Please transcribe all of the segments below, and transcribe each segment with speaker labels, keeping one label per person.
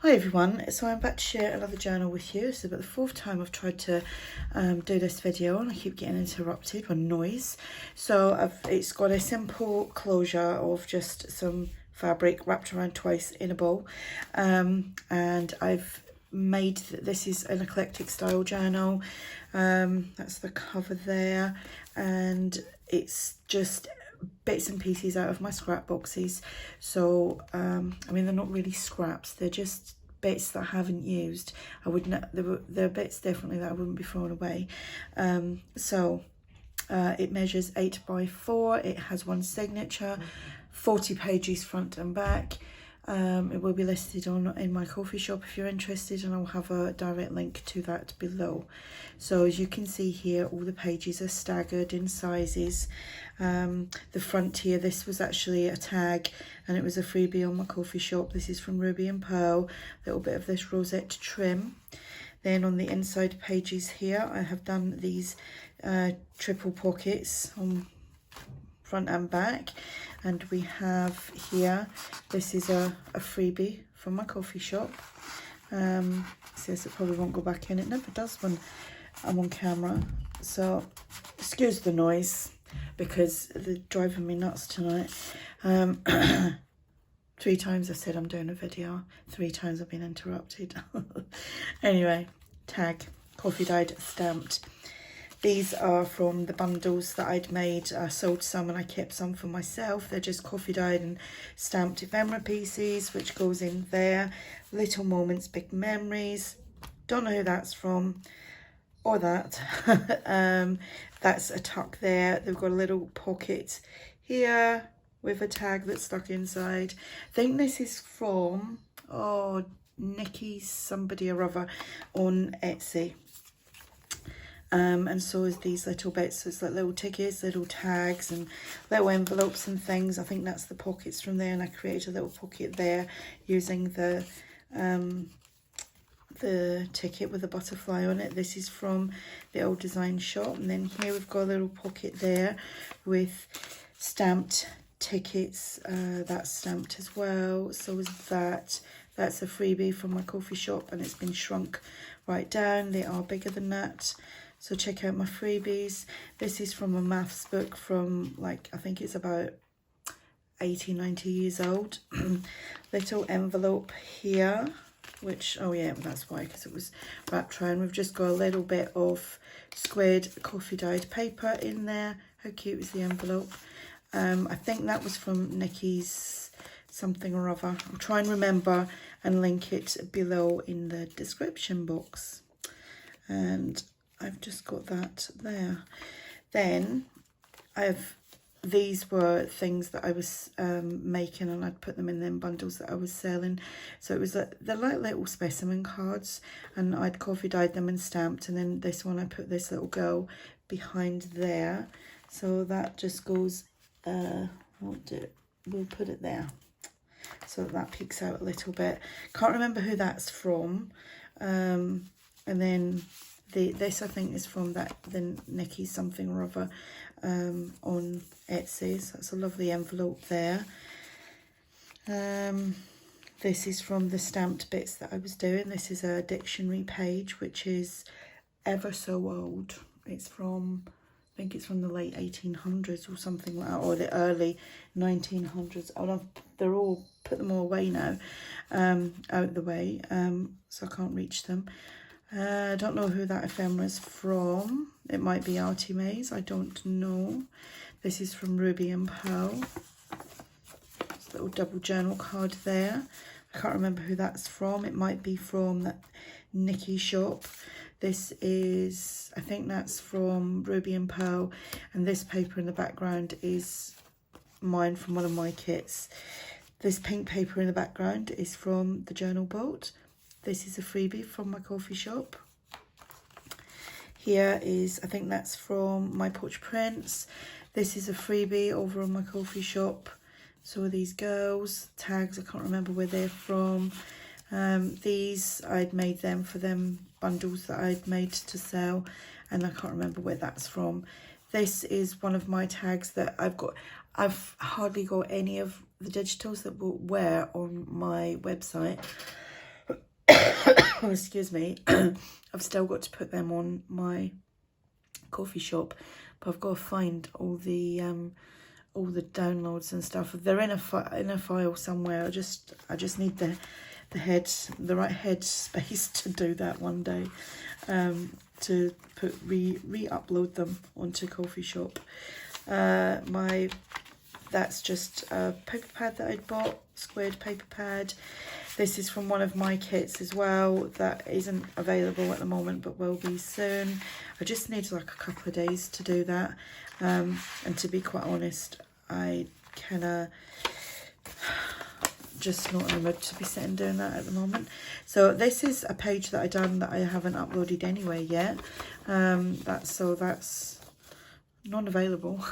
Speaker 1: Hi everyone, so I'm back to share another journal with you. This is about the fourth time I've tried to do this video and I keep getting interrupted by noise. So it's got a simple closure of just some fabric wrapped around twice in a bowl, and I've made, this is an eclectic style journal. That's the cover there, and it's just bits and pieces out of my scrap boxes. So I mean, they're not really scraps, they're just bits that I haven't used. I would not, there are bits definitely that I wouldn't be throwing away. It measures 8 by 4, it has one signature, 40 pages front and back. It will be listed in my coffee shop if you're interested, and I'll have a direct link to that below. So as you can see here, all the pages are staggered in sizes. The front here, this was actually a tag and it was a freebie on my coffee shop. This is from Ruby and Pearl, a little bit of this rosette trim. Then on the inside pages here, I have done these triple pockets on front and back. And we have here, this is a freebie from my coffee shop. Says it probably won't go back in. It never does when I'm on camera. So excuse the noise because they're driving me nuts tonight. 3 times I said I'm doing a video. 3 times I've been interrupted. Anyway, tag, coffee dyed, stamped. These are from the bundles that I'd made. I sold some and I kept some for myself. They're just coffee dyed and stamped ephemera pieces, which goes in there. Little moments, big memories. Don't know who that's from or that. That's a tuck there. They've got a little pocket here with a tag that's stuck inside. I think this is from, Nikki somebody or other on Etsy. And so is these little bits. So it's like little tickets, little tags and little envelopes and things. I think that's the pockets from there, and I created a little pocket there using the ticket with a butterfly on it. This is from the old design shop. And then here we've got a little pocket there with stamped tickets. That's stamped as well. So is that. That's a freebie from my coffee shop, and it's been shrunk right down. They are bigger than that. So check out my freebies. This is from a maths book from, like, I think it's about 80, 90 years old. Little envelope here, which, oh yeah, that's why, because it was wrapped around. We've just got a little bit of squared coffee dyed paper in there. How cute is the envelope? I think that was from Nikki's something or other. I'll try and remember and link it below in the description box. And I've just got that there. Then these were things that I was making, and I'd put them in them bundles that I was selling. So it was they're like little specimen cards, and I'd coffee dyed them and stamped. And then this one, I put this little girl behind there. So that just goes, we'll put it there. So that peeks out a little bit. Can't remember who that's from. And then this I think is from the Nikki something or other on Etsy. So that's a lovely envelope there. This is from the stamped bits that I was doing. This is a dictionary page, which is ever so old. It's from, I think it's from the late 1800s or something like that, or the early 1900s. They're all, put them all away now, out the way, so I can't reach them. I don't know who that ephemera is from. It might be ARTYmaze, I don't know. This is from Ruby and Pearl. There's a little double journal card there. I can't remember who that's from. It might be from that Nikki shop. This is, I think that's from Ruby and Pearl. And this paper in the background is mine from one of my kits. This pink paper in the background is from the Journal Bolt. This is a freebie from my coffee shop. Here is, I think that's from MyPorchPrints. This is a freebie over on my coffee shop. So are these girls, tags, I can't remember where they're from. These, I'd made them for them bundles that I'd made to sell, and I can't remember where that's from. This is one of my tags that I've got. I've hardly got any of the digitals that will wear on my website. Oh, excuse me. I've still got to put them on my coffee shop, but I've got to find all the downloads and stuff. They're in a file somewhere. I just need the right head space to do that one day, to re-upload them onto Coffee Shop. That's just a paper pad that I'd bought, squared paper pad. This is from one of my kits as well that isn't available at the moment but will be soon. I just need like a couple of days to do that, and to be quite honest, I kind of just not in the mood to be sitting doing that at the moment. So this is a page that I done that I haven't uploaded anyway yet. That's non-available.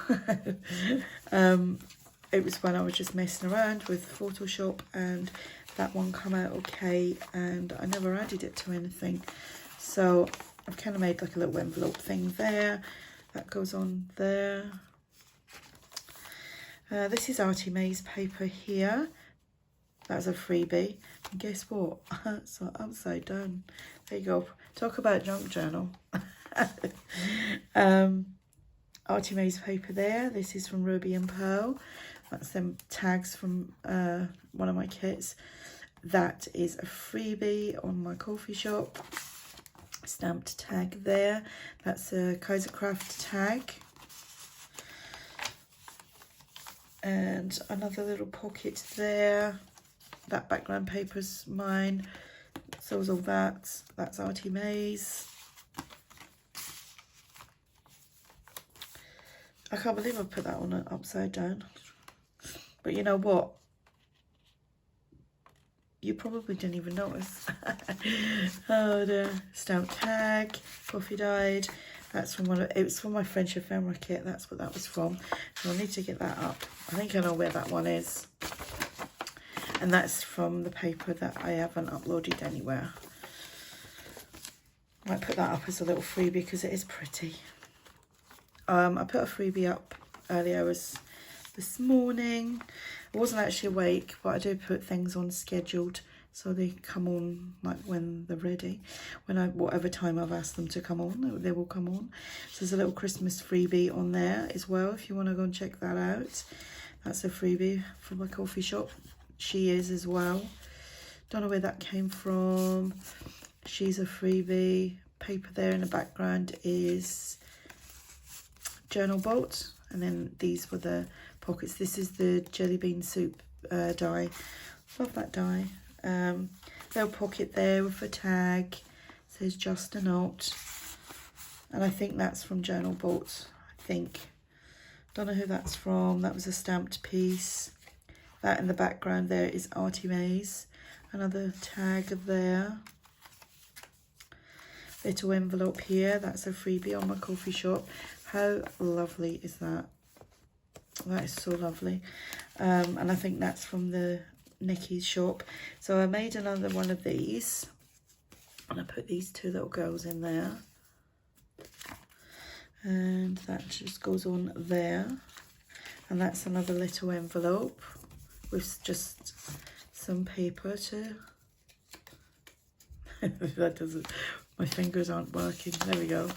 Speaker 1: It was when I was just messing around with Photoshop, and that one come out okay, and I never added it to anything. So I've kind of made like a little envelope thing there that goes on there. This is ARTYmaze paper here. That's a freebie. And guess what? It's upside down. There you go. Talk about junk journal. ARTYmaze paper there. This is from Ruby&Pearl. That's them tags from one of my kits. That is a freebie on my coffee shop. Stamped tag there. That's a Kaisercraft tag. And another little pocket there. That background paper's mine. So is all that. That's ARTYmaze. I can't believe I put that on upside down. But you know what? You probably didn't even notice. Oh, the stamp tag, coffee dyed. That's from it was from my French ephemera kit. That's what that was from. So I need to get that up. I think I know where that one is. And that's from the paper that I haven't uploaded anywhere. Might put that up as a little freebie because it is pretty. I put a freebie up earlier this morning. I wasn't actually awake, but I do put things on scheduled so they come on like when they're ready. Whatever time I've asked them to come on, they will come on. So there's a little Christmas freebie on there as well if you want to go and check that out. That's a freebie from my coffee shop. She is as well. Don't know where that came from. She's a freebie. Paper there in the background is journal bolts, and then these were the pockets. This is the jelly bean soup die. Love that die. Little pocket there with a tag. Says just a note, and I think that's from journal bolts. I think. Don't know who that's from. That was a stamped piece. That in the background there is ARTYmaze. Another tag there. Little envelope here. That's a freebie on my coffee shop. How lovely is that? That is so lovely. And I think that's from the Nikki's shop. So I made another one of these. And I put these two little girls in there. And that just goes on there. And that's another little envelope with just some paper to... that doesn't... My fingers aren't working. There we go.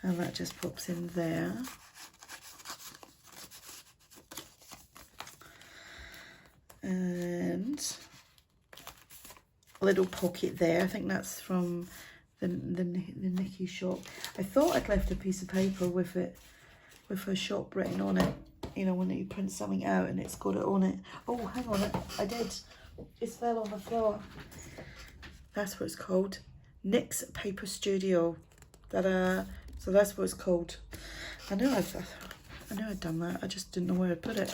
Speaker 1: And that just pops in there. And a little pocket there. I think that's from the Nikki shop. I thought I'd left a piece of paper with it, with her shop written on it. You know, when you print something out and it's got it on it. Oh, hang on, I did. It fell on the floor. That's what it's called. Nick's Paper Studio. Ta-da! So that's what it's called. I knew I'd done that. I just didn't know where I'd put it.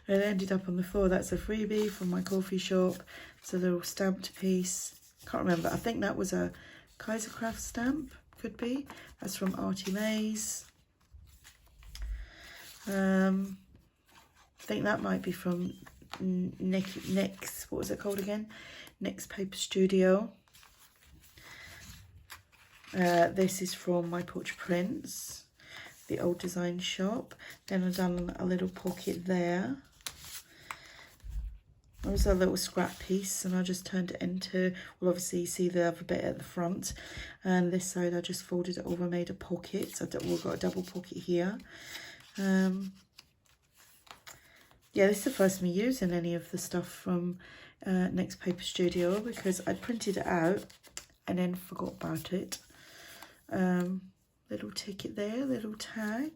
Speaker 1: It ended up on the floor. That's a freebie from my coffee shop. It's a little stamped piece. Can't remember. I think that was a Kaisercraft stamp. Could be. That's from ARTYmaze. I think that might be from Nick's. What was it called again? Nick's Paper Studio. This is from MyPorchPrints, the old design shop. Then I've done a little pocket there. It was a little scrap piece, and I just turned it into, well, obviously you see the other bit at the front, and this side I just folded it over, made a pocket. So we've got a double pocket here. Yeah, this is the first time using any of the stuff from Next Paper Studio, because I printed it out and then forgot about it. Little ticket there, little tag.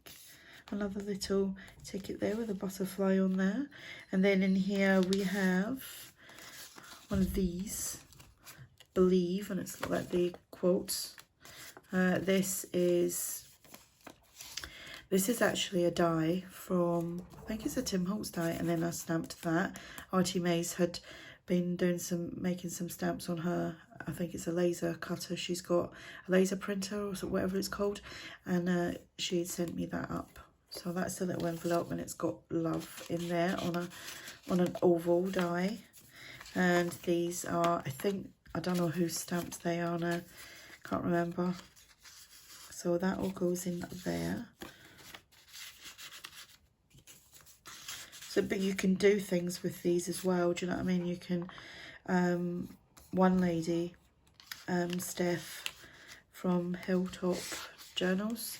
Speaker 1: Another little ticket there with a butterfly on there. And then in here we have one of these, believe, and it's like the quotes. This is actually a die from, I think it's a Tim Holtz die, and then I stamped that. ARTYmaze had been doing making some stamps on her, I think it's a laser cutter. She's got a laser printer or whatever it's called, and she had sent me that up. So that's the little envelope, and it's got love in there on an oval die. And these are, I don't know whose stamps they are now, can't remember. So that all goes in there. So, but you can do things with these as well, do you know what I mean? You can, one lady, Steph from Hilltop Journals,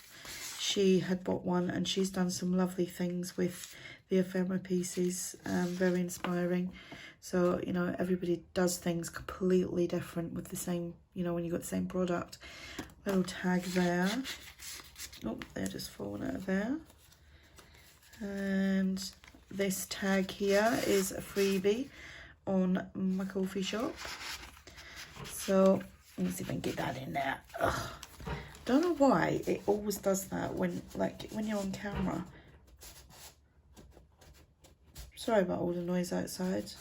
Speaker 1: she had bought one, and she's done some lovely things with the ephemera pieces, very inspiring. So, you know, everybody does things completely different with the same, you know, when you've got the same product. Little tag there. Oh, they're just falling out of there. And this tag here is a freebie on my coffee shop. So, let me see if I can get that in there. Ugh. Don't know why it always does that when you're on camera. Sorry about all the noise outside.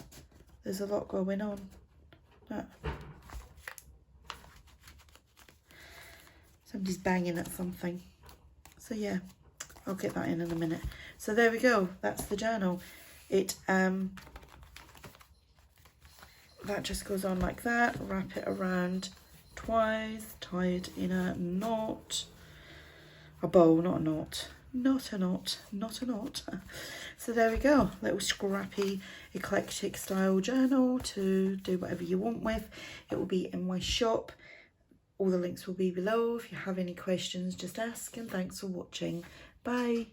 Speaker 1: There's a lot going on. No. Somebody's banging at something. So yeah, I'll get that in a minute. So there we go. That's the journal. It that just goes on like that. Wrap it around twice, tie it in a knot, a bow, not a knot, not a knot, not a knot. So there we go, little scrappy eclectic style journal to do whatever you want with. It will be in my shop. All the links will be below. If you have any questions, just ask, and thanks for watching. Bye.